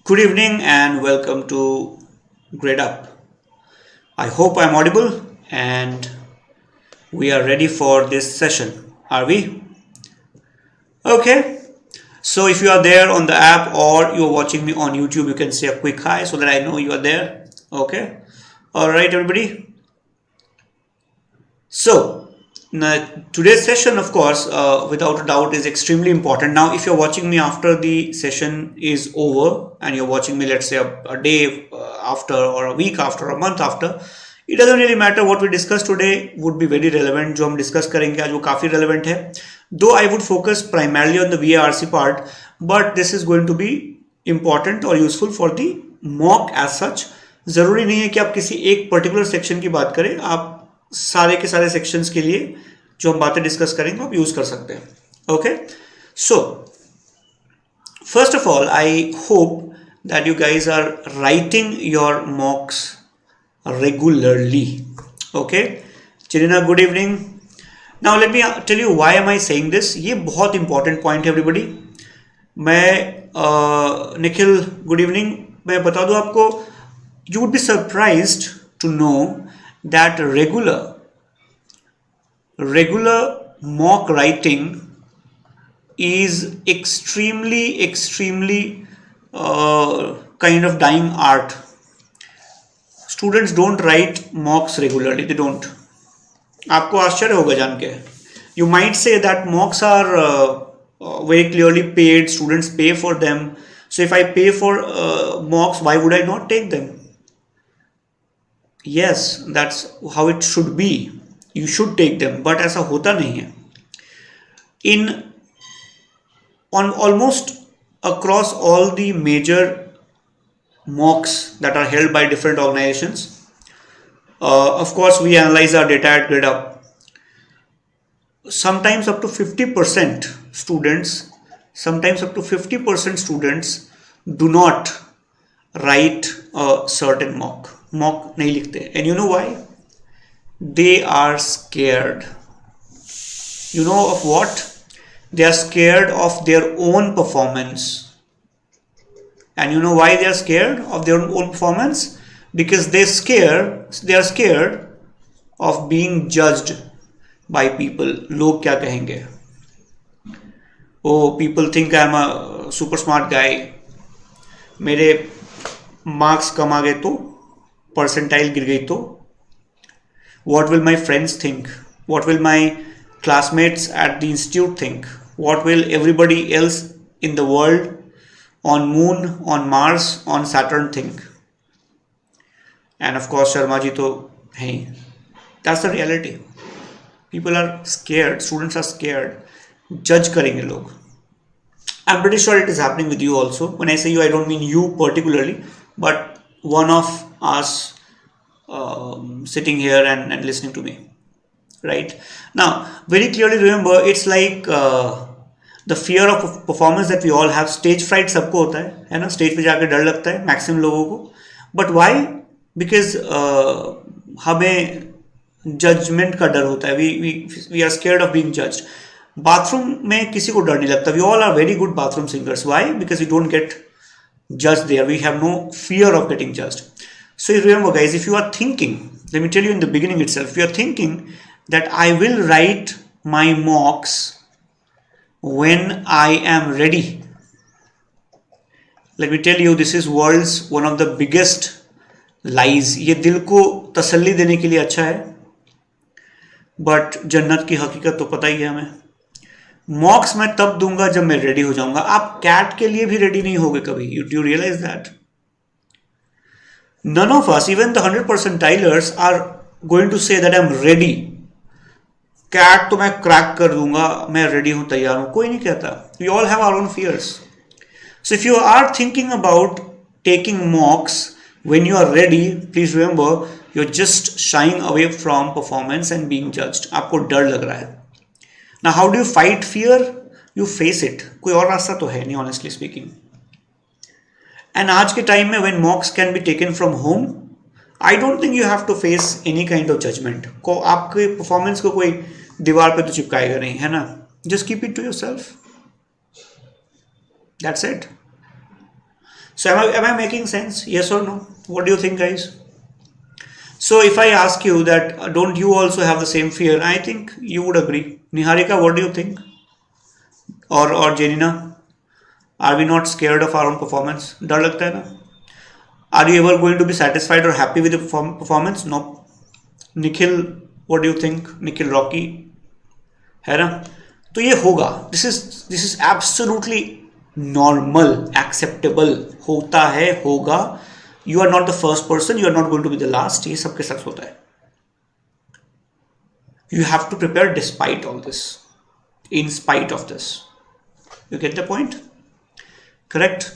Good evening and welcome to Gradeup. I hope I'm audible and we are ready for this session. Are we? Okay. So if you are there on the app or you're watching me on YouTube, you can say a quick hi so that I know you are there. Okay. All right, everybody. So today's session, of course, without a doubt, is extremely important. Now, if you're watching me after the session is over and you're watching me, let's say a day after or a week after or a month after, it doesn't really matter. What we discussed today would be very relevant. जो हम discuss करेंगे आज वो काफी relevant है. Though I would focus primarily on the VARC part, but this is going to be important or useful for the mock as such. जरूरी नहीं है कि आप किसी एक particular section की बात करें. आप सारे के सारे सेक्शंस के लिए जो हम बातें डिस्कस करेंगे आप यूज कर सकते हैं. Okay, so first of all I hope that you guys are writing your mocks regularly. Okay, चिरिना good evening. Now let me tell you why am I saying this. ये बहुत इंपॉर्टेंट पॉइंट है everybody. मैं Nikhil good evening. मैं बता दूं आपको, you would be surprised to know that regular mock writing is extremely kind of dying art. Students don't write mocks regularly. They don't. आपको आश्चर्य होगा जान के. You might say that mocks are very clearly paid. Students pay for them. So if I pay for mocks, why would I not take them? Yes, that's how it should be. You should take them, but ऐसा होता नहीं है. On almost across all the major mocks that are held by different organizations, of course we analyze our data at Gradeup. Sometimes up to 50% students do not write a certain mock नहीं लिखते. And you know why? They are scared. You know of what? They are scared of their own performance. And you know why they are scared of their own performance? Because they are scared of being judged by people. लोग क्या कहेंगे? Oh, people think I am a super smart guy. मेरे marks कम आ गए तो, percentile गिर गई तो, what will my friends think? What will my classmates at the institute think? What will everybody else in the world, on moon, on Mars, on Saturn think? And of course Sharma ji to hai. That's the reality. People are scared. Students are scared. Judge करेंगे लोग. I'm pretty sure it is happening with you also. When I say you, I don't mean you particularly, but one of us sitting here and listening to me, right? Now, very clearly remember, it's like the fear of performance that we all have. Stage fright सबको होता है ना? Stage पे जाकर डर लगता है maximum लोगों को. But why? Because हमें जजमेंट का डर होता है. We are scared of being judged. Bathroom में किसी को डर नहीं लगता. We all are very good bathroom singers. Why? Because we don't get judged there. We have no fear of getting judged. So remember guys, if you are thinking, let me tell you in the beginning itself, if you are thinking that I will write my mocks when I am ready, let me tell you, this is world's one of the biggest lies. ये दिल को तसल्ली देने के लिए अच्छा है, but जन्नत की हकीकत तो पता ही है हमें. मॉक्स मैं तब दूंगा जब मैं रेडी हो जाऊंगा. आप कैट के लिए भी रेडी नहीं होगे कभी. You realize that? None of us, even the 100 percentilers, are going to say that I'm ready. CAT तो मैं क्रैक कर दूंगा, मैं रेडी हूं, तैयार हूं. कोई नहीं कहता. We all have our own fears. So if you are thinking about taking mocks when you are ready, please remember, you're just shying away from performance and being judged. आपको डर लग रहा है. Now how do you fight fear? You face it. कोई और रास्ता तो है नहीं, honestly speaking. And आज के टाइम में when mocks can be taken from home, I don't think you have to face any kind of judgment. को आपके performance को कोई दीवार पे तो चिपकाएगा नहीं, है ना? Just keep it to yourself. That's it. So am I making sense? Yes or no? What do you think, guys? So if I ask you that don't you also have the same fear, I think you would agree. Niharika, what do you think? Or Janina, are we not scared of our own performance? डर लगता है ना? Are you ever going to be satisfied or happy with the performance? No. Nikhil, what do you think? Nikhil Rocky, है ना? तो ये होगा. This is absolutely normal, acceptable. होता है, होगा. You are not the first person. You are not going to be the last. ये सबके साथ होता है. You have to prepare despite all this, in spite of this. You get the point? Correct?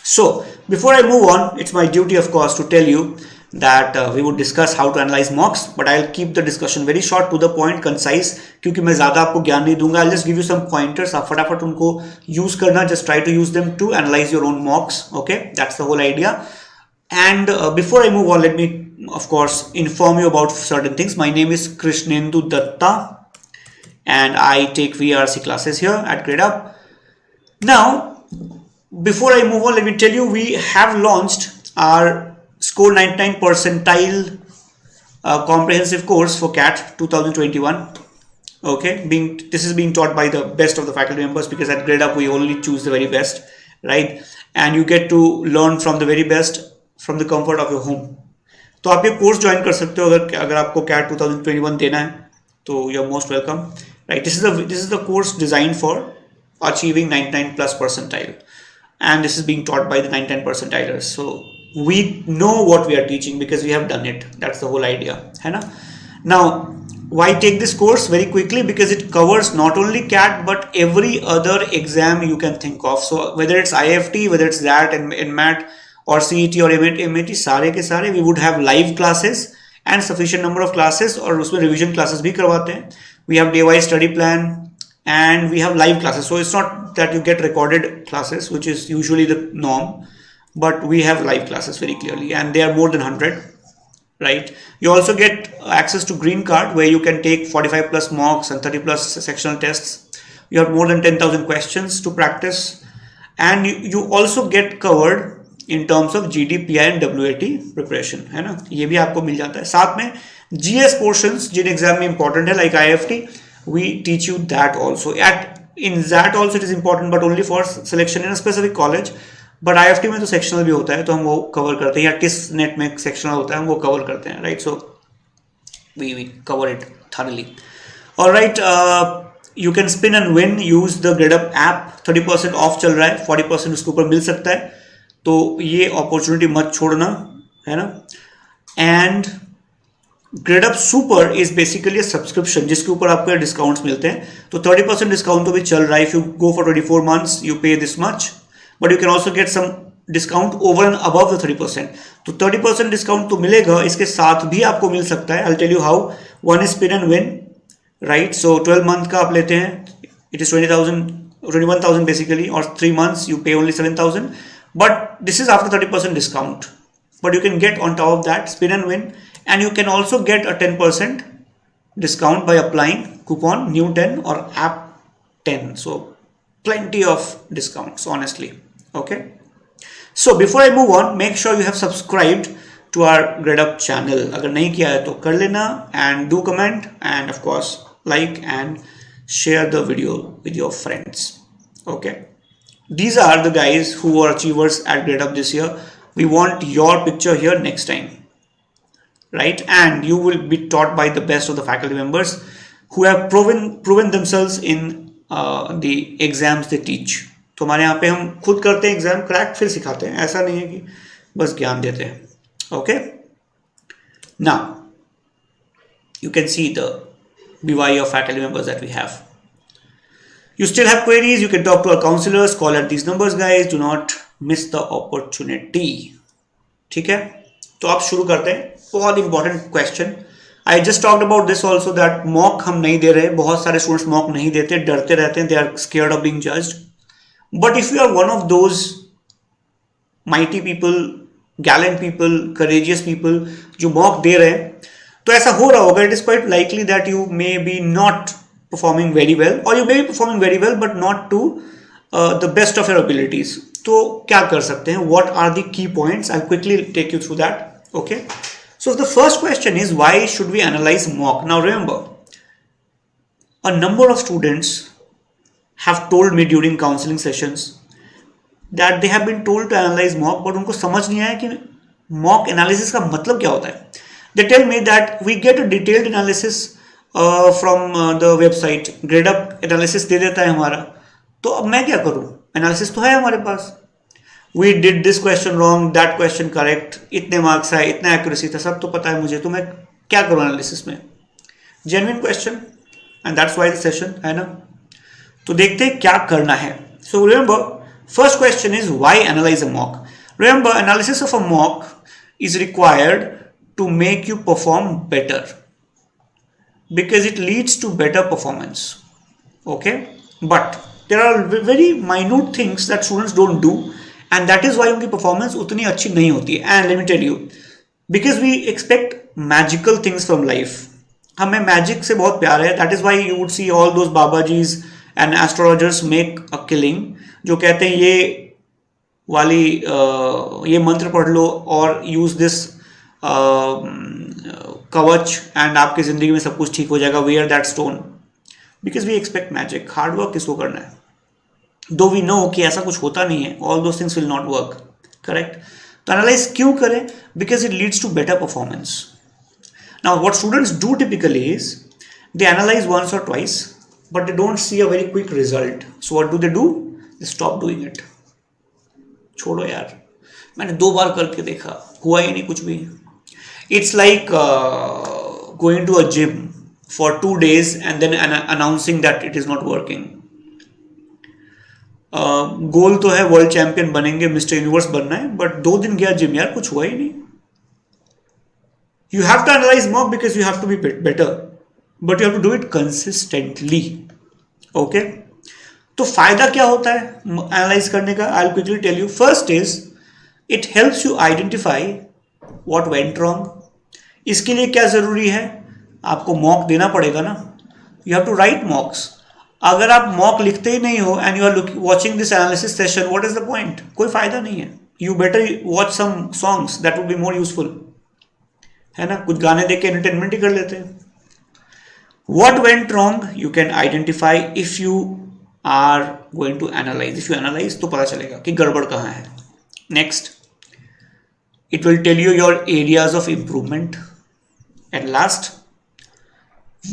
So before I move on, it's my duty, of course, to tell you that we would discuss how to analyze mocks, but I'll keep the discussion very short, to the point, concise, क्योंकि मैं ज़्यादा आपको ज्ञान नहीं दूंगा. I'll just give you some pointers. आप फटाफट उनको use करना. Just try to use them to analyze your own mocks. Okay, that's the whole idea. And before I move on, let me, of course, inform you about certain things. My name is Krishnendu Dutta, and I take VARC classes here at Gradeup. Now, before I move on, let me tell you, we have launched our Score 99 Percentile comprehensive course for CAT 2021. Okay, this is being taught by the best of the faculty members, because at Gradeup we only choose the very best, right? And you get to learn from the very best from the comfort of your home. तो आप ये course join कर सकते हो अगर आपको CAT 2021 देना है, तो you're most welcome, right? This is the course designed for achieving 99 plus percentile, and this is being taught by the 99 percentilers. So we know what we are teaching because we have done it. That's the whole idea, है ना? Now, why take this course? Very quickly, because it covers not only CAT but every other exam you can think of. So whether it's IFT, whether it's that in MAT or CET or MAT, सारे के सारे we would have live classes and sufficient number of classes, और उसमें revision classes भी करवाते हैं. We have day-wise study plan and we have live classes. So it's not that you get recorded classes, which is usually the norm, but we have live classes very clearly, and they are more than 100, right? You also get access to green card, where you can take 45 plus mocks and 30 plus sectional tests. You have more than 10,000 questions to practice, and you also get covered in terms of GDPI and WAT preparation, है ना? ये भी आपको मिल जाता है. साथ में GS portions जिन exam में important है, like IFT, we teach you that also. In that also it is important, but only for selection in a specific college. But IFT में तो sectional भी होता है, तो हम वो cover करते हैं, या किस net में sectional होता है हम वो cover करते हैं, right? So we cover it thoroughly. All right, you can spin and win. Use the Gradeup app. 30% off चल रहा है, 40% उसके ऊपर मिल सकता है, तो ये opportunity मत छोड़ना, है ना? And Gradeup Super is basically a subscription जिसके ऊपर आपको discounts मिलते हैं. तो 30% discount तो भी चल रहा है. If you go for 24 months, you pay this much, but you can also get some discount over and above the 30%. तो 30% discount तो मिलेगा, इसके साथ भी आपको मिल सकता है. I'll tell you how. One is spin and win, right? So 12 month का आप लेते हैं, it is 21,000 basically, or 3 months you pay only 7,000. But this is after 30% discount. But you can get on top of that spin and win, and you can also get a 10% discount by applying coupon new10 or app10. So plenty of discounts, honestly. Okay, so before I move on, make sure you have subscribed to our Gradeup channel. अगर नहीं किया है तो कर लेना, and do comment, and of course like and share the video with your friends. Okay, these are the guys who are achievers at Gradeup this year. We want your picture here next time, right? And you will be taught by the best of the faculty members who have proven themselves in the exams they teach. तो हमारे यहाँ पे हम खुद करते हैं exam crack, फिर सिखाते हैं. ऐसा नहीं है कि बस ज्ञान देते हैं. Okay, now you can see the BYU of faculty members that we have. You still have queries, you can talk to our counselors, call at these numbers, guys. Do not miss the opportunity. ठीक है, तो आप शुरू करते हैं. बहुत important question. I just talked about this also, that mock हम नहीं दे रहे. बहुत सारे स्टूडेंट्स मॉक नहीं देते, डरते रहते हैं. They are scared of being judged. But if you are one of those mighty people, gallant people, courageous people जो मॉक दे रहे हैं, तो ऐसा हो रहा होगा. It is quite likely that you may be not performing very well, or you may be performing very well but not to the best of your abilities. तो क्या कर सकते हैं, what are the key points, I quickly take you through that. Okay, so the first question is why should we analyse mock. Now remember, a number of students have told me during counseling sessions that they have been told to analyze mock, but उनको समझ नहीं आया कि mock analysis का मतलब क्या होता है. They tell me that we get a detailed analysis from the website. Gradeup analysis दे देता है हमारा, तो अब मैं क्या करूँ, analysis तो है हमारे पास. We did this question wrong, that question correct, इतने मार्क्स आए, इतना एक्यूरेसी था, सब तो पता है मुझे, तो मैं क्या करूँ एनालिसिस में. Genuine question, and that's why the session है ना. तो देखते हैं क्या करना है. So remember, first question is why analyse a mock. Remember, analysis of a mock is required to make you perform better because it leads to better performance. Okay, but there are very minute things that students don't do, and that is why उनकी performance उतनी अच्छी नहीं होती है. And let me tell you, because we expect magical things from life, हमें magic से बहुत प्यार है. That is why you would see all those BYJU'S and astrologers make a killing, जो कहते हैं ये वाली ये मंत्र पढ़ लो और यूज दिस कवच एंड आपकी जिंदगी में सब कुछ ठीक हो जाएगा, wear that stone. Because we expect magic. Hard work किसको करना है, दो वी नो कि ऐसा कुछ होता नहीं है. All those things will not work. Correct. तो एनालाइज क्यों करें, because it leads to better performance. Now what students do typically is they analyse once or twice, but they don't see a very quick result. So what do? They stop doing it. छोड़ो यार, मैंने 2 बार करके देखा, हुआ ही नहीं कुछ भी. It's like going to a gym for 2 days and then announcing that it is not working. Goal तो है वर्ल्ड चैंपियन बनेंगे, मिस्टर यूनिवर्स बनना है, बट 2 दिन गया जिम, यार कुछ हुआ ही नहीं. You have to analyse mock because you have to be better, but you have to do it consistently. Okay, तो फायदा क्या होता है एनालाइज करने का? I will quickly tell you. First is it helps you identify what went wrong. इसके लिए क्या जरूरी है, आपको मॉक देना पड़ेगा ना. You have to write mocks. अगर आप मॉक लिखते ही नहीं हो and you are watching this analysis session, what is the point? कोई फायदा नहीं है. You better watch some songs, that would be more useful, है ना. कुछ गाने देख के एंटरटेनमेंट ही कर लेते हैं. What went wrong you can identify if you are going to analyse. If you analyse तो पता चलेगा कि गड़बड़ कहाँ है. Next, it will tell you your areas of improvement. And last,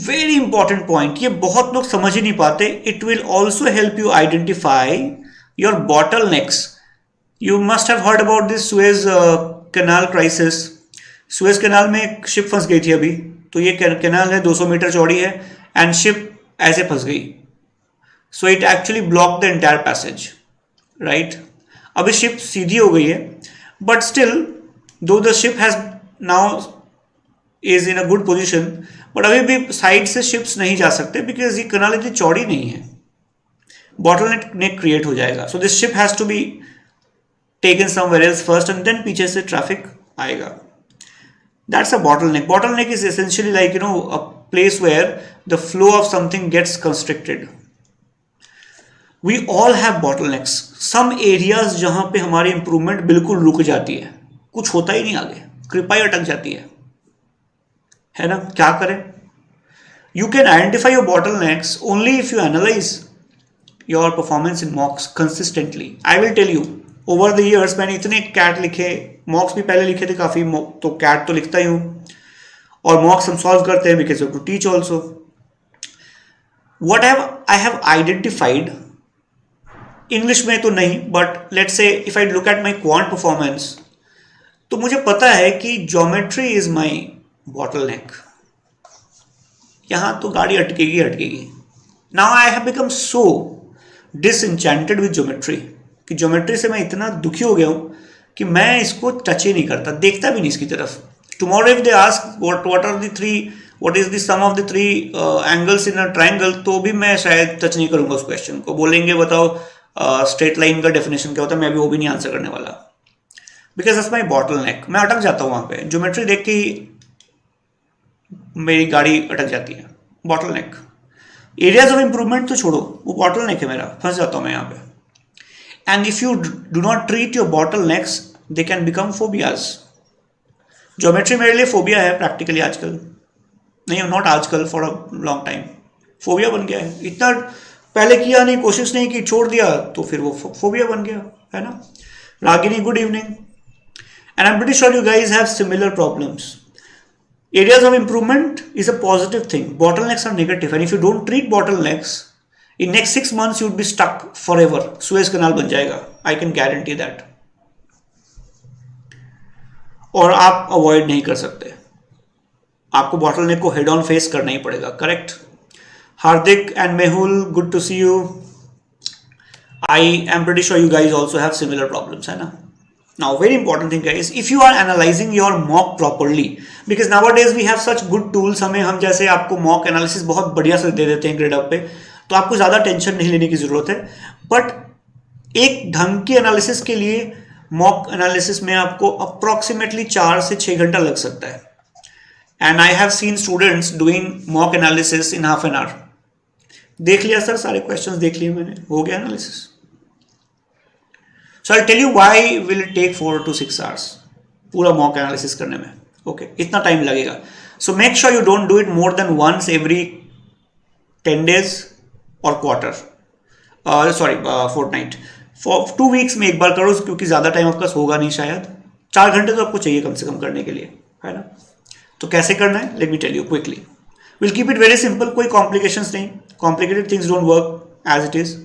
very important point, ये बहुत लोग समझ ही नहीं पाते, it will also help you identify your bottlenecks. You must have heard about this Suez canal crisis. Suez canal में एक ship फंस गई थी अभी, तो ये कैनाल है 200 मीटर चौड़ी है एंड शिप ऐसे फंस गई. So it actually blocked the entire passage, right? अभी शिप सीधी हो गई है, but still, though the ship has now is in a good position, but अभी भी साइड से शिप्स नहीं जा सकते because ये कनाल इतनी चौड़ी नहीं है. bottleneck क्रिएट हो जाएगा. So this ship has to be taken somewhere else first and then पीछे से ट्रैफिक आएगा. That's a bottleneck. Bottleneck is essentially like, you know, a place where the flow of something gets constricted. We all have bottlenecks. Some areas जहां पे हमारी improvement बिल्कुल रुक जाती है, कुछ होता ही नहीं आगे, कृपा ही अटक जाती है ना. क्या करें? You can identify your bottlenecks only if you analyze your performance in mocks consistently. I will tell you, over the years मैंने इतने कैट लिखे, मॉक्स भी पहले लिखे थे काफी, तो कैट तो लिखता ही हूँ, और मॉक्स हम सॉल्व करते हैं because we have to teach also. What I have identified, English में तो नहीं, but let's say if I look at my quant performance, तो मुझे पता है कि ज्योमेट्री इज माई बॉटलनेक. यहां तो गाड़ी अटकेगी. Now I have become so disenchanted with geometry कि ज्योमेट्री से मैं इतना दुखी हो गया हूं कि मैं इसको टच ही नहीं करता, देखता भी नहीं इसकी तरफ. Tomorrow if they ask what is the sum of the 3 angles in a triangle, तो भी मैं शायद टच नहीं करूंगा उस क्वेश्चन को. बोलेंगे बताओ स्ट्रेट लाइन का डेफिनेशन क्या होता है, मैं भी वो भी नहीं आंसर करने वाला, बिकॉज दैट्स माई बॉटलनेक. मैं अटक जाता हूँ वहां पे, ज्योमेट्री देख के ही मेरी गाड़ी अटक जाती है. बॉटलनेक. एरियाज ऑफ इंप्रूवमेंट तो छोड़ो, वो बॉटलनेक है मेरा, फंस जाता हूँ मैं यहाँ पे. and if you do not treat your bottlenecks, they can become phobias. Geometry मेरे लिए फोबिया है प्रैक्टिकली आजकल, नहीं नॉट आजकल, for a long time phobia बन गया है. इतना पहले किया नहीं, कोशिश नहीं की, छोड़ दिया, तो फिर वो फोबिया बन गया है ना. Ragini, good evening. And I am pretty sure you guys have similar problems. Areas of improvement is a positive thing. Bottlenecks are negative, and if you don't treat bottlenecks, in next 6 months you would be stuck forever. Suez Canal बन जाएगा. I can guarantee that. और आप avoid नहीं कर सकते. आपको bottleneck को head on face करना ही पड़ेगा. Correct? Hardik and Mehul, good to see you. I am pretty sure you guys also have similar problems, है ना? Now, very important thing guys, if you are analyzing your mock properly, because nowadays we have such good tools, हम जैसे आपको mock analysis बहुत बढ़िया से दे देते हैं Gradeup पे, तो आपको ज़्यादा टेंशन नहीं लेने की ज़रूरत है. बट एक ढंग की एनालिसिस के लिए mock analysis में आपको approximately 4 से 6 घंटा लग सकता है. And I have seen students doing mock analysis in half an hour. देख लिया सर, सारे questions देख लिए मैंने, हो गया analysis. So I'll tell you why will it take 4 to 6 hours पूरा mock analysis करने में. Okay, इतना टाइम लगेगा. So make sure you don't do it more than once every 10 days or quarter. Fortnight. For 2 weeks में एक बार करो, क्योंकि ज़्यादा टाइम आपका होगा नहीं शायद. 4 घंटे तो आपको चाहिए कम से कम करने के लिए, है ना. तो कैसे करना है, let me tell you quickly. We'll keep it very simple, कोई complications नहीं. Complicated things don't work as it is.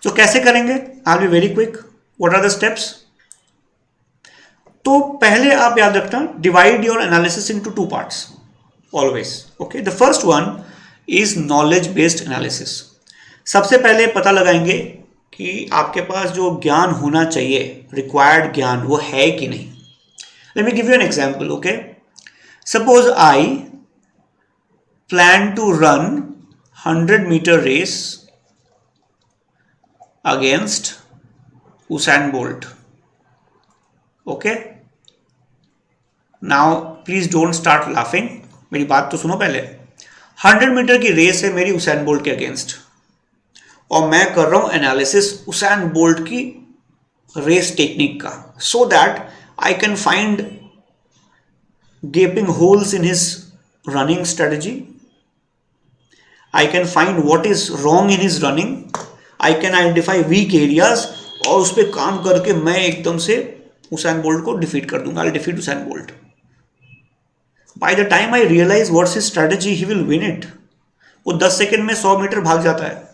So कैसे करेंगे, I'll be very quick. What are the steps? तो पहले आप याद रखना, divide your analysis into 2 parts always. Okay, the first one is knowledge based analysis. सबसे पहले पता लगाएंगे कि आपके पास जो ज्ञान होना चाहिए, required ज्ञान, वो है कि नहीं. Let me give you an example. Okay, suppose I plan to run 100-meter race against Usain Bolt. Okay, now please don't start laughing. मेरी बात तो सुनो पहले. 100 मीटर की रेस है मेरी उसैन बोल्ट के अगेंस्ट, और मैं कर रहा हूं एनालिसिस उसैन बोल्ट की रेस टेक्निक का, so that I can find gaping holes in his running strategy. I can find what is wrong in his running. I can identify weak areas, और उस पर काम करके मैं एकदम से उसैन बोल्ट को डिफीट कर दूंगा. I'll defeat Usain bolt. By the time I realize what's his strategy, he will win it. वो 10 सेकंड में 100 मीटर भाग जाता है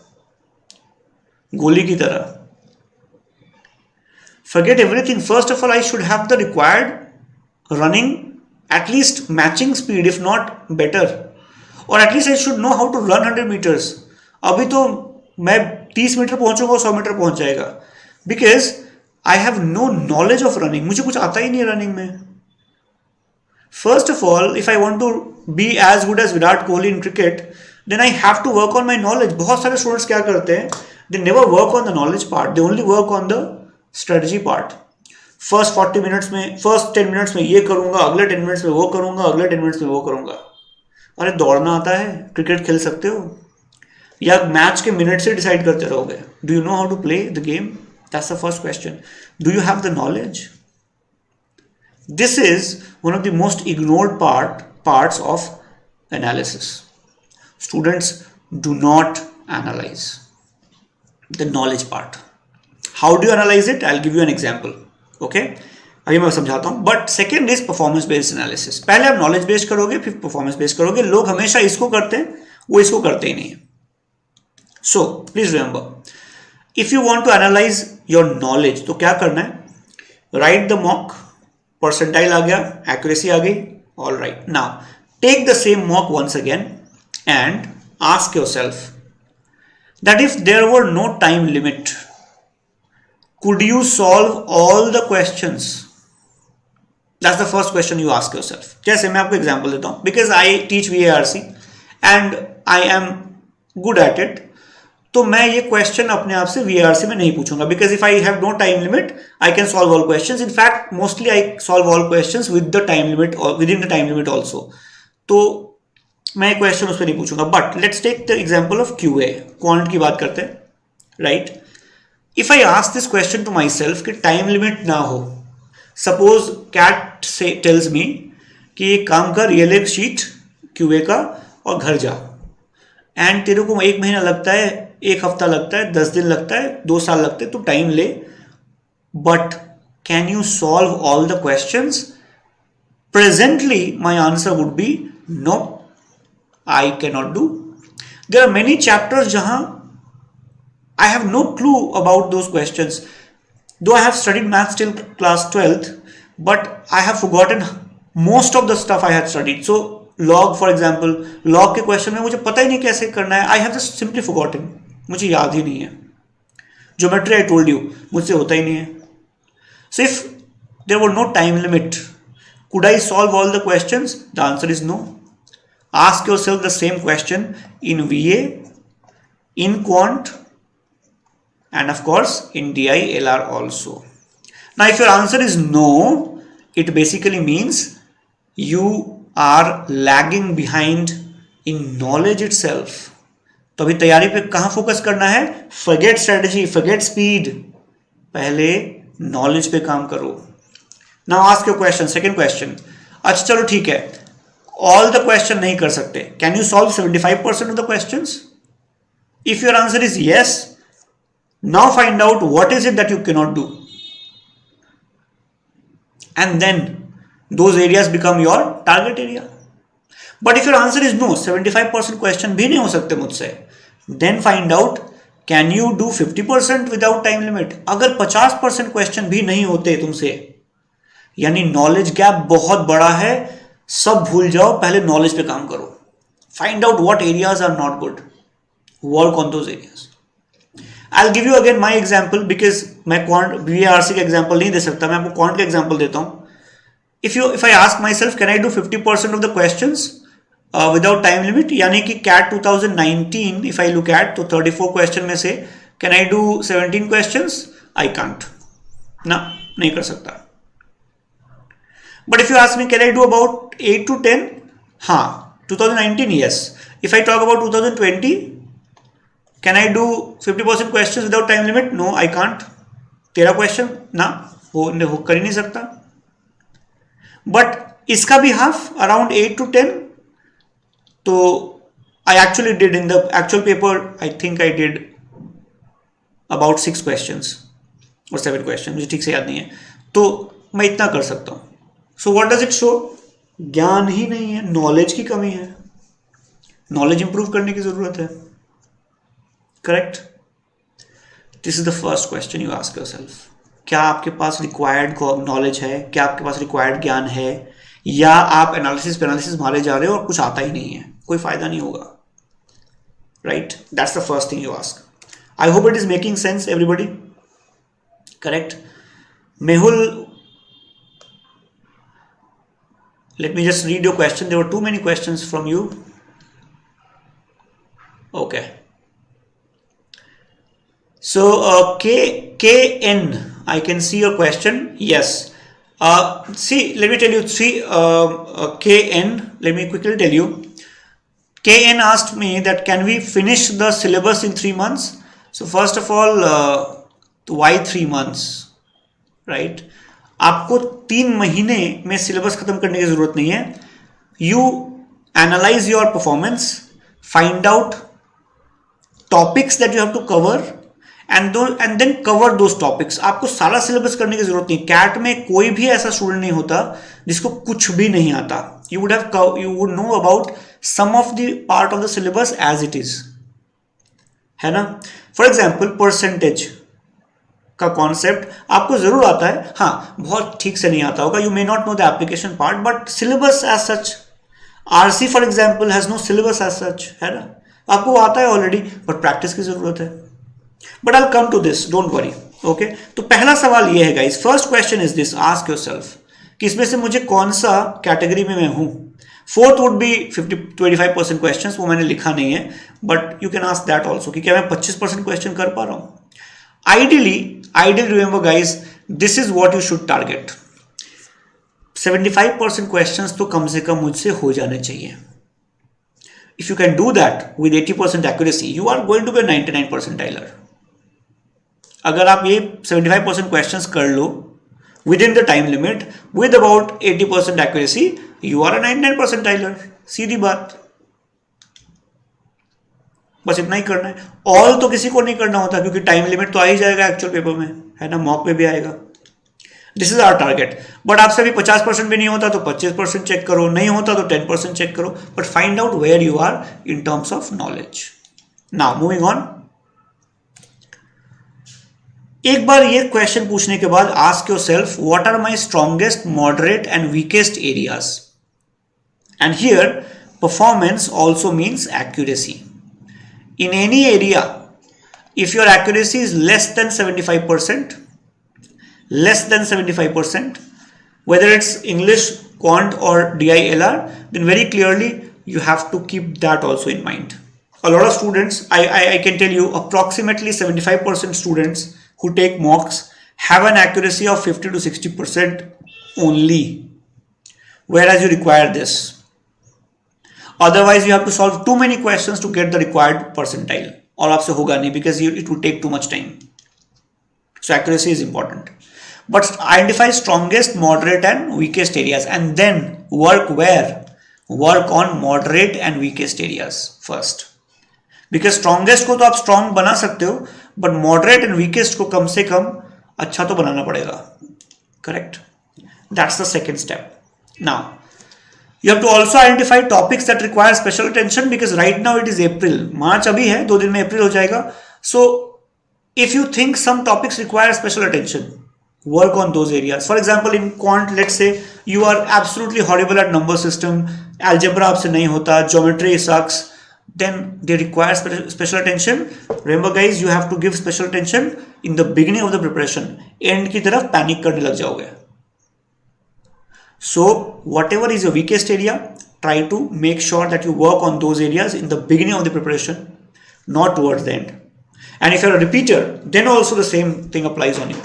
गोली की तरह. Forget everything. First of all, I should have the required running, at least matching speed, if not better. Or at least I should know how to run 100 meters. अभी तो मैं 30 मीटर पहुंचूंगा, 100 मीटर पहुंच जाएगा. Because I have no knowledge of running. मुझे कुछ आता ही नहीं running में. First of all, if I want to be as good as Virat Kohli in cricket, then I have to work on my knowledge. बहुत सारे students क्या करते हैं, they never work on the knowledge part, they only work on the strategy part. First 40 minutes में, first 10 minutes में ये करूँगा, अगले 10 minutes में वो करूँगा, अगले 10 minutes में वो करूँगा. अरे दौड़ना आता है, क्रिकेट खेल सकते हो, या मैच के मिनट से डिसाइड करते रहोगे. Do you know how to play the game? That's the first question. Do you have the knowledge? This is one of the most ignored parts of analysis. Students do not analyze the knowledge part. How do you analyze it? I'll give you an example. Okay? अभी मैं समझाता हूँ. But second is performance based analysis. पहले आप knowledge based करोगे, फिर performance based करोगे. लोग हमेशा इसको करते हैं, वो इसको करते ही नहीं है. So please remember, if you want to analyze your knowledge, तो क्या करना है? Write the mock, percentile आ गया, accuracy आ गई. All right. Now take the same mock once again and ask yourself that if there were no time limit, could you solve all the questions? That's the first question you ask yourself. जैसे मैं आपको example देता हूँ, because I teach VARC and I am good at it. तो मैं ये question अपने आप से VARC में नहीं पूछूंगा, because if I have no time limit I can solve all questions. In fact mostly I solve all questions with the time limit और within the time limit also. तो मैं question उस पर नहीं पूछूंगा. But let's take the example of QA, quant की बात करते हैं, right. If I ask this question to myself कि टाइम लिमिट ना हो, सपोज कैट से टेल्स मी कि एक काम कर, रियल एक शीट क्यूए का और घर जा, एंड तेरे को 1 महीना लगता है, 1 हफ्ता लगता है, 10 दिन लगता है, 2 साल लगते हैं, तो टाइम ले, but can you solve all the questions? Presently, my answer would be no, I cannot do. There are many chapters jahan I have no clue about those questions. Though I have studied maths till class 12th, but I have forgotten most of the stuff I had studied. So, log for example, log के question में मुझे पता ही नहीं कैसे करना है. I have just simply forgotten. मुझे याद ही नहीं है. Geometry I told you, मुझसे होता ही नहीं है. So, if there were no time limit, could I solve all the questions? The answer is no. Ask yourself the same question in VA, in Quant, and of course in DI LR also. Now, if your answer is no, it basically means you are lagging behind in knowledge itself. तो अभी तैयारी पे कहाँ focus करना है? Forget strategy, forget speed. पहले knowledge पे काम करो. Now ask your question, second question. अच्छा चलो ठीक है, all the question नहीं कर सकते. Can you solve 75% of the questions? If your answer is yes, now find out what is it that you cannot do. And then those areas become your target area. But if your answer is no, 75% question भी नहीं हो सकते मुझसे, then find out can you do 50% without time limit. अगर 50% question भी नहीं होते तुमसे, यानी नॉलेज गैप बहुत बड़ा है, सब भूल जाओ, पहले नॉलेज पे काम करो. Find out what areas are not good, work on those areas. I will give you again my example, because मैं क्वांट VARC का एग्जांपल नहीं दे सकता, मैं आपको क्वांट का एग्जांपल देता हूं. If I ask myself can I do 50% of the questions without time limit, यानी कि CAT 2019 if I look at, तो 34 क्वेश्चन में से can I do 17 questions? I can't ना, नहीं कर सकता. But if you ask me, can I do about 8 to 10? हाँ, 2019, yes. If I talk about 2020, can I do 50% questions without time limit? No, I can't. 13 question? ना, वो कर ही नहीं सकता. But इसका भी half, around 8 to 10, तो I actually did in the actual paper, I think I did about 6 questions or 7 questions, मुझे ठीक से याद नहीं है. तो मैं इतना कर सकता हूँ. So what does it show? ज्ञान ही नहीं है, नॉलेज की कमी है, नॉलेज इंप्रूव करने की जरूरत है. Correct? This is the first question you ask yourself. क्या आपके पास रिक्वायर्ड नॉलेज है? क्या आपके पास रिक्वायर्ड ज्ञान है? या आप एनालिसिस मारे जा रहे हो और कुछ आता ही नहीं है? कोई फायदा नहीं होगा. Right? That's the first thing you ask. I hope it is making sense everybody. Correct? Mehul, let me just read your question. There were too many questions from you. Okay. So KN, I can see your question. Yes. See, let me tell you. See, KN. Let me quickly tell you. KN asked me that can we finish the syllabus in 3 months? So first of all, why 3 months? Right? आपको 3 महीने में syllabus खत्म करने की जरूरत नहीं है. You analyse your performance, find out topics that you have to cover and then cover those topics. आपको सारा सिलेबस करने की जरूरत नहीं. कैट में कोई भी ऐसा स्टूडेंट नहीं होता जिसको कुछ भी नहीं आता. You would know about some of the part of the syllabus as it is, है ना. फॉर एग्जाम्पल परसेंटेज का कॉन्सेप्ट आपको जरूर आता है, हाँ, बहुत ठीक से नहीं आता होगा. You may not know the application part, but syllabus as such, RC for example has no syllabus as such, है ना. आपको आता है ऑलरेडी, बट प्रैक्टिस की जरूरत है. But I come to this, don't worry. Okay, तो पहला सवाल ये है guys, first question is this, ask yourself कि इसमें से मुझे कौन सा कैटेगरी में मैं हूं. फोर्थ वुड बी 25% क्वेश्चन, वो मैंने लिखा नहीं है, but you can ask that also कि क्या मैं 25% क्वेश्चन कर पा रहा हूं. Ideally, remember guys, this is what you should target. 75% questions तो कम से कम मुझसे हो जाने चाहिए. If you can do that with 80% accuracy, you are going to be a 99 percentiler. अगर आप ये 75% क्वेश्चंस कर लो within the time limit with about 80% accuracy, you are a 99 percentiler. सीधी बात, बस इतना ही करना है. ऑल तो किसी को नहीं करना होता क्योंकि टाइम लिमिट तो आ ही जाएगा एक्चुअल पेपर में, है ना, मॉक में भी आएगा. This is our target. But आपसे भी 50% भी नहीं होता तो 25% चेक करो, नहीं होता तो 10% चेक करो, but find out where you are in terms of knowledge. Now moving on. एक बार ये क्वेश्चन पूछने के बाद ask yourself what are my strongest, moderate and weakest areas. And here performance also means accuracy. In any area, if your accuracy is less than 75%, whether it's English, Quant or DILR, then very clearly you have to keep that also in mind. A lot of students, I can tell you approximately 75% students who take mocks have an accuracy of 50 to 60% only, whereas you require this. Otherwise you have to solve too many questions to get the required percentile, और आपसे होगा नहीं because it will take too much time. So accuracy is important, but identify strongest, moderate and weakest areas and then work on moderate and weakest areas first, because strongest को तो आप strong बना सकते हो but moderate and weakest को कम से कम अच्छा तो बनाना पड़ेगा. Correct? That's the second step. Now you have to also identify topics that require special attention, because right now it is April. March अभी है, 2 दिन में April हो जाएगा. So if you think some topics require special attention, work on those areas. For example, in quant, let's say you are absolutely horrible at number system, algebra आपसे नहीं होता, geometry sucks, then they require special attention. Remember guys, you have to give special attention in the beginning of the preparation. End की तरफ panic करने लग जाओगे. So whatever is your weakest area, try to make sure that you work on those areas in the beginning of the preparation, not towards the end. And if you're a repeater, then also the same thing applies on you.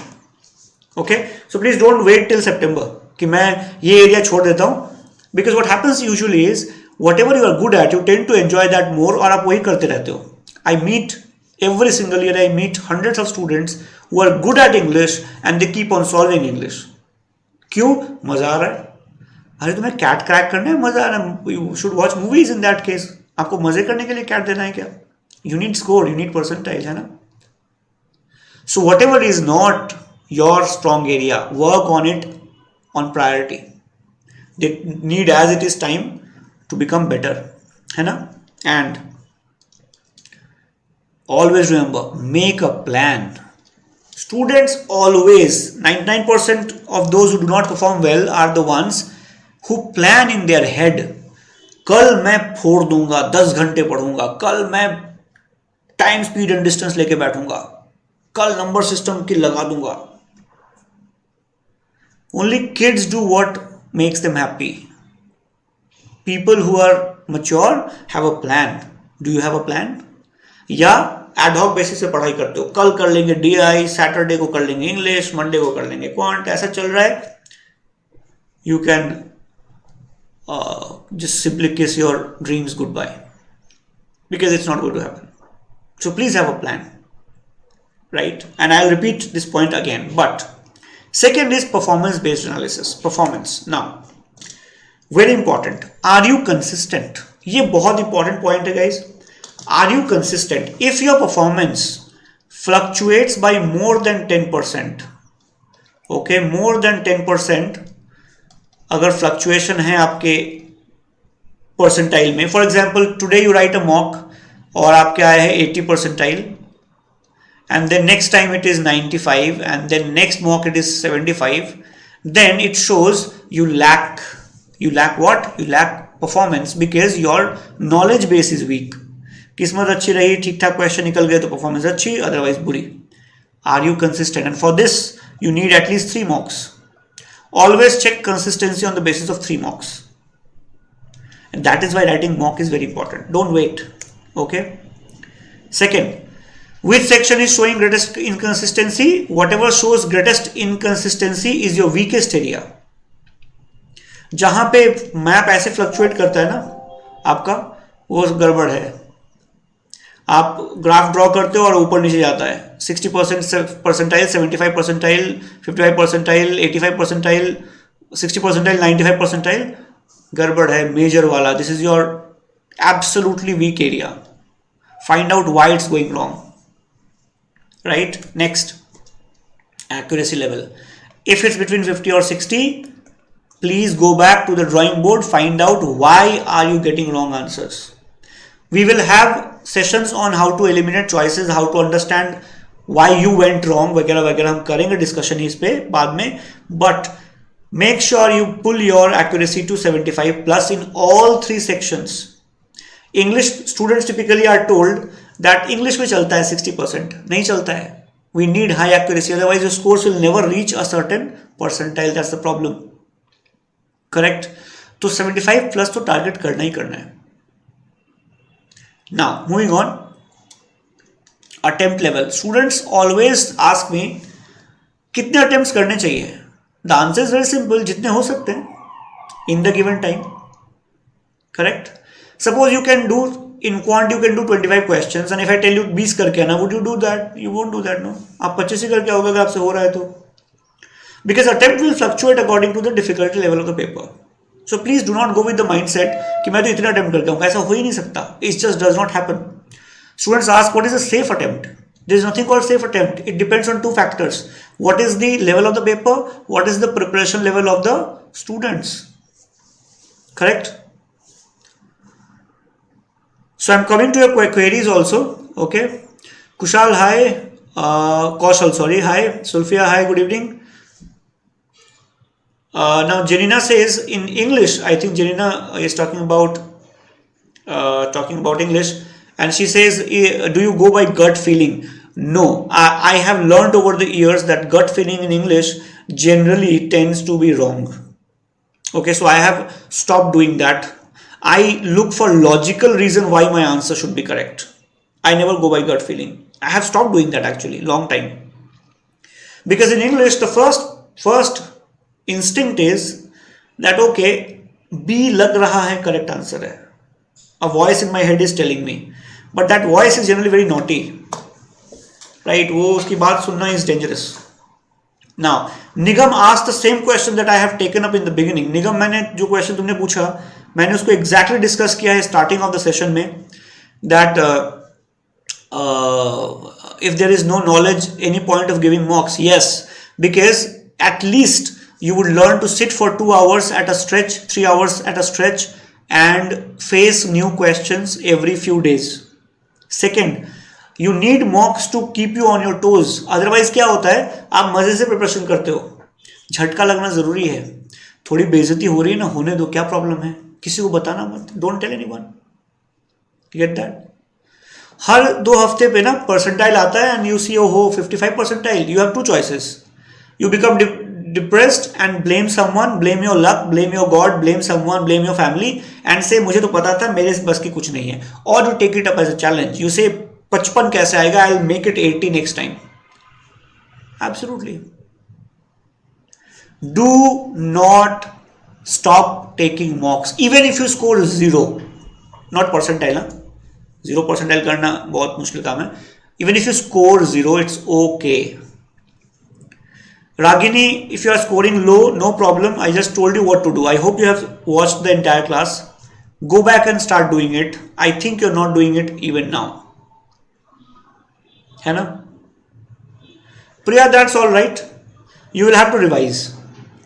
Okay, so please don't wait till September कि मैं ये area छोड़ देता हूँ, because what happens usually is whatever you are good at, you tend to enjoy that more और आप वही करते रहते हो. I meet every single year, I meet hundreds of students who are good at English and they keep on solving English. क्यों? मजा आ रहा है. अरे तुम्हें कैट क्रैक करना है, मजा आ रहा है, you should watch movies in that case. आपको मजे करने के लिए कैट देना है क्या? You need score, you need percentile, है ना. So whatever is not your strong area, work on it on priority. They need as it is time to become better, है ना. And always remember, make a plan. Students always, 99% of those who do not perform well are the ones who plan in their head. कल मैं फोड़ दूंगा, 10 घंटे पढ़ूंगा, कल मैं टाइम स्पीड एंड डिस्टेंस लेके बैठूंगा, कल नंबर सिस्टम की लगा दूंगा. Only kids do what makes them happy. People who are mature have a plan. Do you have a plan? या एडहॉक बेसिस पे पढ़ाई करते हो, कल कर लेंगे DI, सैटरडे को कर लेंगे इंग्लिश, मंडे को कर लेंगे क्वांट, ऐसा चल रहा है. You can just simply kiss your dreams goodbye, because it's not going to happen. So please have a plan, right. And I will repeat this point again. But second is performance based analysis. Performance, now very important, are you consistent. ये बहुत important point है guys. Are you consistent? If your performance fluctuates by more than 10%, okay, more than 10% अगर fluctuation है आपके percentile में, for example, today you write a mock और आपके आए हैं 80 percentile, and then next time it is 95, and then next mock it is 75, then it shows you lack what? You lack performance because your knowledge base is weak. किस्मत अच्छी रही, ठीक ठाक question निकल गए तो परफॉर्मेंस अच्छी, अदरवाइज बुरी. Are you consistent? And for this you need at least 3 mocks. Always check consistency on the basis of 3 mocks. And that is why writing mock is very important. Don't wait. Okay. Second, which section is showing greatest inconsistency? Whatever shows greatest inconsistency is your weakest area. जहां पे map ऐसे fluctuate करता है ना आपका, वो गड़बड़ है. आप ग्राफ ड्रॉ करते हो और ऊपर नीचे जाता है, 60% percentile, 75 percentile, 55 percentile, 85 percentile, 60 percentile, 95 percentile, गड़बड़ है मेजर वाला. This is your absolutely weak area. Find out why it's going wrong. Right. Next, accuracy level. If it's between 50 or 60, please go back to the drawing board, find out why are you getting wrong answers. We will have sessions on how to eliminate choices, how to understand why you went wrong वगैरह वगैरह हम करेंगे discussion इस पे बाद में. But make sure you pull your accuracy to 75 plus in all three sections. English students typically are told that English में चलता है 60%, नहीं चलता है. We need high accuracy, otherwise your scores will never reach a certain percentile. That's the problem. Correct? तो 75 plus तो target करना ही करना है. Now moving on, attempt level. Students always ask me कितने attempts करने चाहिए. The answer is very simple, जितने हो सकते हैं in the given time. Correct? Suppose you can do in quant you can do 25 questions and if I tell you 20 करके आना, would you do that? You won't do that, no. आप 25 ही करके आओगे अगर आपसे हो रहा है तो. Because attempt will fluctuate according to the difficulty level of the paper. So please do not go with the mindset कि मैं तो इतना attempt करके आऊँगा. ऐसा हो ही नहीं सकता. It just does not happen. Students ask what is a safe attempt. There is nothing called safe attempt. It depends on two factors. What is the level of the paper? What is the preparation level of the students? Correct? So I'm coming to your queries also. Okay. Kushal, hi. Kaushal, sorry. Hi. Sulfia, hi. Good evening. Now Janina says in English, I think Janina is talking about English, and she says, do you go by gut feeling? No, I have learned over the years that gut feeling in English generally tends to be wrong. Okay, so I have stopped doing that. I look for logical reason why my answer should be correct. I never go by gut feeling. I have stopped doing that actually long time. Because in English the first instinct is that okay, B lag raha hai correct answer hai. A voice in my head is telling me. But that voice is generally very naughty. Right? वो उसकी बात सुनना is dangerous. Now, Nigam asked the same question that I have taken up in the beginning. Nigam, मैंने जो question तुमने पूछा मैंने उसको exactly discuss किया है starting of the session में that if there is no knowledge, any point of giving mocks? Yes, because at least you would learn to sit for 2 hours at a stretch, 3 hours at a stretch and face new questions every few days. Second, you need mocks to keep you on your toes. Otherwise क्या होता है, आप मजे से preparation करते हो, झटका लगना जरूरी है. थोड़ी बेइज्जती हो रही है ना, होने दो, क्या प्रॉब्लम है, किसी को बताना मत. Don't tell anyone. Get that. हर 2 हफ्ते पे ना परसेंटाइल आता है एंड यू सी हो 55 percentile. You have 2 choices. You become depressed and blame someone, blame your luck, blame your God, blame someone, blame your family and say मुझे तो पता था, मेरे बस की कुछ नहीं है. Or you take it up as a challenge. You say 55 कैसे आएगा, I'll make it 80 next time. Absolutely. Do not stop taking mocks even if you score 0. Not percentile. 0 percentile करना बहुत मुश्किल काम है. Even if you score 0, it's okay. Ragini, if you are scoring low, no problem. I just told you what to do. I hope you have watched the entire class. Go back and start doing it. I think you're not doing it even now. है ना? Priya, that's all right. You will have to revise.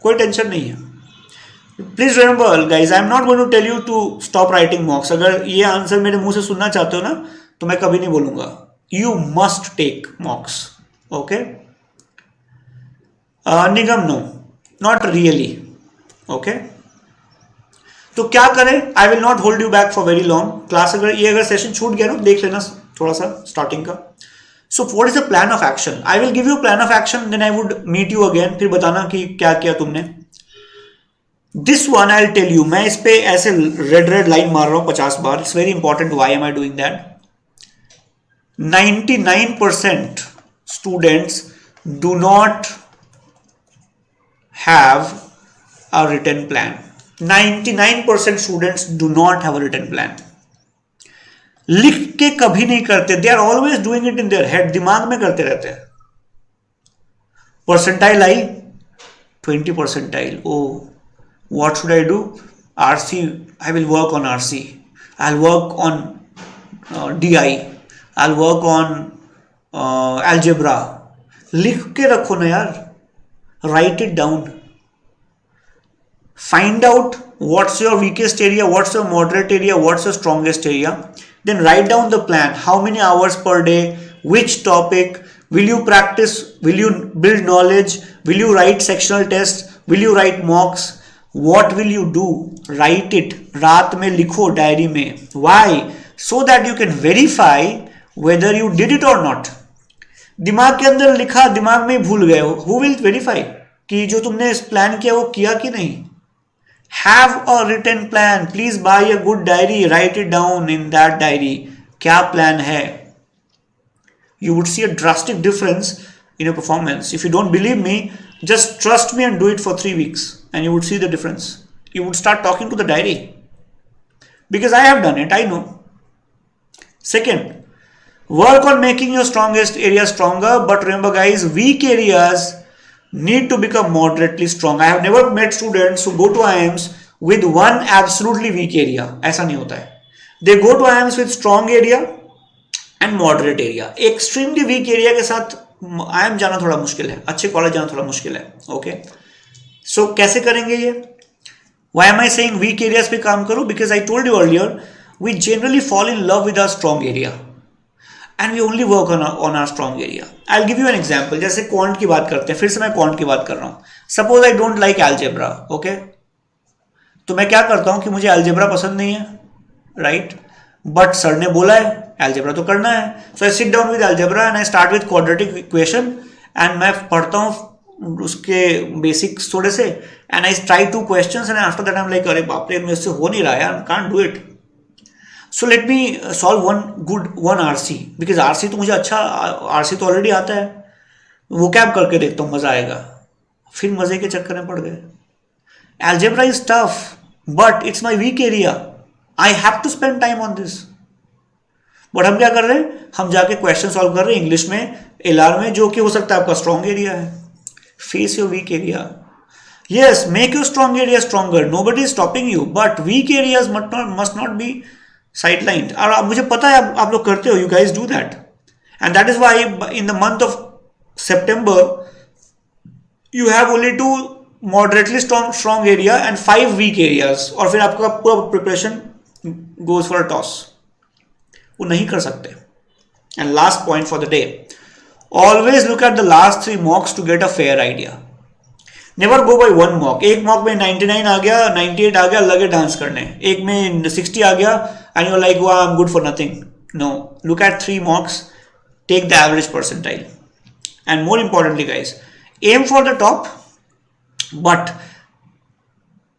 कोई tension नहीं है. Please remember, guys, I'm not going to tell you to stop writing mocks. अगर ये answer मेरे मुंह से सुनना चाहते हो ना, तो मैं कभी नहीं बोलूँगा. You must take mocks. Okay? Nigam, no, not really. Okay, तो क्या करें? I will not hold you back for very long. Class अगर सेशन छूट गया ना, देख लेना थोड़ा सा स्टार्टिंग का. So what is the plan of action? I will give you plan of action, then I would meet you again. फिर बताना कि क्या किया तुमने. This one I will tell you. मैं इस पे ऐसे रेड लाइन मार रहा हूं 50 बार. It's very important. Why am I doing that? 99% students do not have a written plan. 99% students do not have a written plan. लिख के कभी नहीं करते, they are always doing it in their head, दिमाग में करते रहते हैं. Percentile I 20 percentile. Oh, what should I do? RC, I will work on RC. I'll work on DI. I'll work on algebra. लिख के रखो ना यार. Write it down. Find out what's your weakest area, what's your moderate area, what's your strongest area. Then write down the plan. How many hours per day? Which topic? Will you practice? Will you build knowledge? Will you write sectional tests? Will you write mocks? What will you do? Write it. रात में लिखो diary में. Why? So that you can verify whether you did it or not. दिमाग के अंदर लिखा, दिमाग में भूल गए हो. Who will verify कि जो तुमने प्लान किया वो किया कि नहीं? Have a written plan. Please buy a good diary. Write it down in that diary. क्या प्लान है? You would see a drastic difference in your performance. If you don't believe me, just trust me and do it for 3 weeks and you would see the difference. You would start talking to the diary. Because I have done it, I know. Second, work on making your strongest area stronger. But remember guys, weak areas need to become moderately strong. I have never met students who go to IIMs with one absolutely weak area. ऐसा नहीं होता है. They go to IIMs with strong area and moderate area. Extremely weak area के साथ IIM जाना थोड़ा मुश्किल है, अच्छे कॉलेज जाना थोड़ा मुश्किल है. ओके, सो कैसे करेंगे ये? Why am I saying weak areas पे काम करो? Because I told you earlier, we generally fall in love with our strong area and we only work on our strong area. I'll give you an example. जैसे quant की बात करते हैं, फिर से मैं क्वांट की बात कर रहा हूँ. Suppose I don't like algebra, okay? तो मैं क्या करता हूँ कि मुझे algebra पसंद नहीं है, right? But सर ने बोला है algebra तो करना है. So I sit down with algebra and I start with quadratic equation and मैं पढ़ता हूँ उसके बेसिक्स थोड़े से and I try 2 questions and after that I'm like अरे बाप रे मेरे से हो नहीं रहा यार, can't do it. So let me solve one RC because RC तो मुझे अच्छा RC तो ऑलरेडी आता है, वो कैप करके देखता हूँ, मजा आएगा. फिर मजे के चक्कर में पड़ गए. Algebra is tough but it's my weak area. I have to spend time on this. But हम क्या कर रहे हैं? हम जाके क्वेश्चन सॉल्व कर रहे हैं इंग्लिश में, LR में, जो कि हो सकता है आपका स्ट्रॉन्ग एरिया है. Face your weak area. Yes, make your strong area stronger. Nobody is stopping you, but weak areas must not be sidelined. और मुझे पता है आप लोग करते हो, you guys do that, and that is why in the month of September you have only 2 moderately strong area and 5 weak areas, और फिर आपका पूरा preparation goes for a toss. वो नहीं कर सकते. And last point for the day, always look at the last 3 mocks to get a fair idea. Never go by one mock. एक mock में 99 आ गया, 98 आ गया, लगे डांस करने. एक में 60 आ गया and you're like, wow, I'm good for nothing. No, look at 3 mocks, take the average percentile. And more importantly guys, aim for the top, but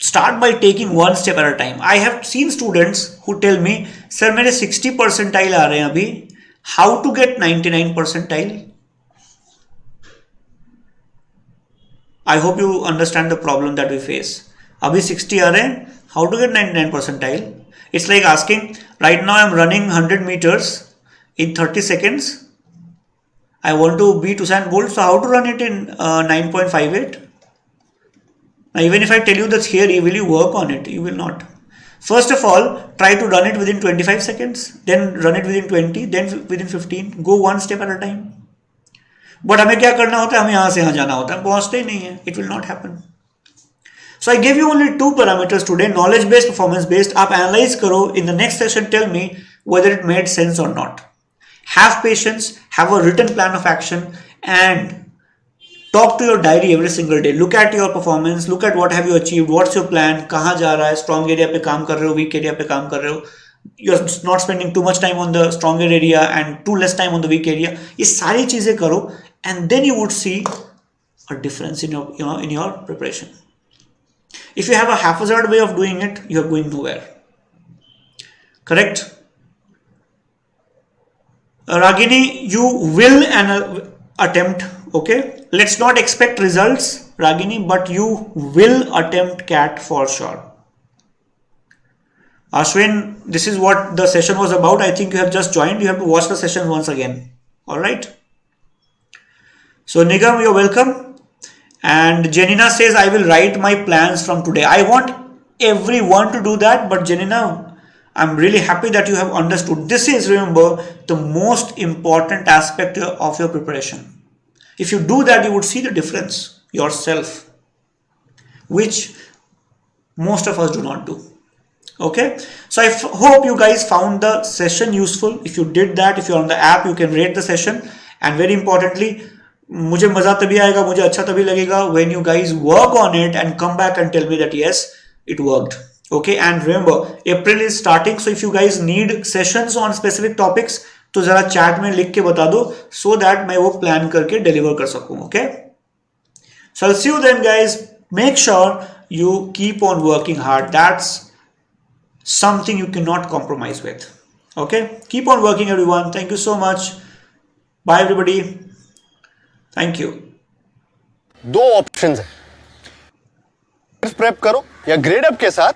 start by taking one step at a time. I have seen students who tell me, sir मेरे 60 percentile आ रहे हैं अभी, how to get 99 percentile? I hope you understand the problem that we face. अभी 60 आ रहे हैं, how to get 99 percentile? It's like asking, right now I'm running 100 meters in 30 seconds. I want to beat Usain Bolt, so how to run it in 9.58? Now, even if I tell you the theory, will you work on it? You will not. First of all, try to run it within 25 seconds, then run it within 20, then within 15. Go one step at a time. But हमें क्या करना होता है? हमें यहाँ से यहाँ जाना होता है, पहुँचते ही नहीं है. It will not happen. So I gave you only 2 parameters today, knowledge based, performance based. आप analyze करो. In the next session, tell me whether it made sense or not. Have patience, have a written plan of action, and talk to your diary every single day. Look at your performance, look at what have you achieved, what's your plan, कहाँ जा रहा है, strong area पे काम कर रहे हो, weak area पे काम कर रहे हो, you're not spending too much time on the stronger area and too less time on the weak area. ये सारी चीजें करो, and then you would see a difference in your preparation. If you have a haphazard way of doing it, you're going nowhere. Correct? Ragini, you will attempt, okay? Let's not expect results, Ragini, but you will attempt CAT for sure. Ashwin, this is what the session was about. I think you have just joined. You have to watch the session once again. All right. So Nigam, you're welcome. And Janina says, I will write my plans from today. I want everyone to do that. But Janina, I'm really happy that you have understood. This is, remember, the most important aspect of your preparation. If you do that, you would see the difference yourself, which most of us do not do. Okay, so I hope you guys found the session useful. If you did that, if you're on the app, you can rate the session. And very importantly, मुझे मजा तभी आएगा, मुझे अच्छा तभी लगेगा when you guys work on it and come back and tell me that yes, it worked. Okay, and remember, April is starting, so if you guys need sessions on specific topics, तो जरा chat में लिख के बता दो, so that मैं वो plan करके deliver कर सकूं. Okay, so I'll see you then, guys. Make sure you keep on working hard. That's something you cannot compromise with. Okay, keep on working, everyone. Thank you so much. Bye, everybody. Thank you. दो options है, सिर्फ prep करो या Gradeup के साथ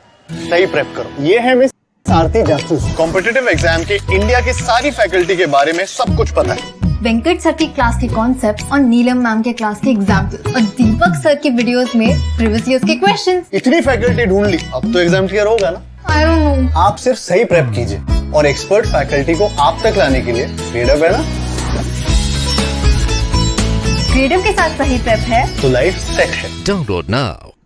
सही prep करो। ये है मिस आरती जासूस। कॉम्पिटिटिव एग्जाम के इंडिया की सारी फैकल्टी के बारे में सब कुछ पता है। वेंकट सर की क्लास के कॉन्सेप्ट और नीलम मैम के क्लास के एग्जाम्पल और दीपक सर के वीडियोस में प्रीवियस ईयर्स के क्वेश्चंस। इतनी फैकल्टी ढूंढ ली, अब तो एग्जाम क्लियर होगा ना? I don't know. आप सिर्फ सही प्रेप कीजिए और एक्सपर्ट फैकल्टी को आप तक लाने के लिए ग्रेडअप है ना? ग्रेडअप के साथ सही प्रेप है तो लाइफ सेट है। Download now.